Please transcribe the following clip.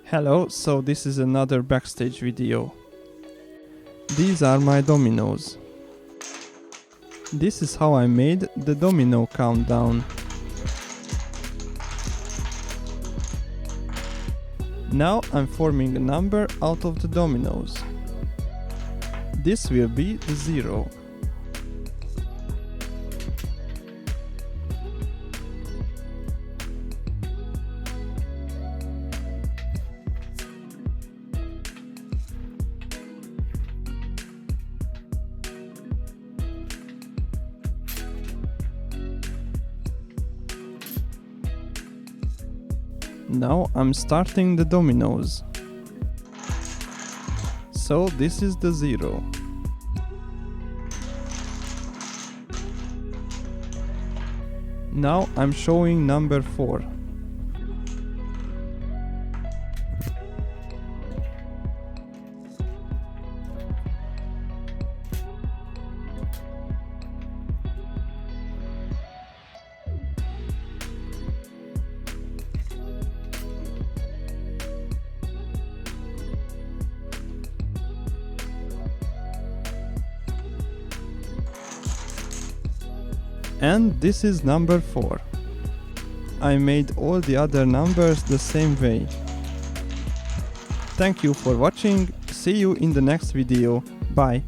Hello, so this is another Backstage video. These are my dominoes. This is how I made the domino countdown. Now I'm forming a number out of the dominoes. This will be the 0. Now I'm starting the dominoes. So this is the 0. Now I'm showing number 4. And this is number 4. I made all the other numbers the same way. Thank you for watching. See you in the next video. Bye.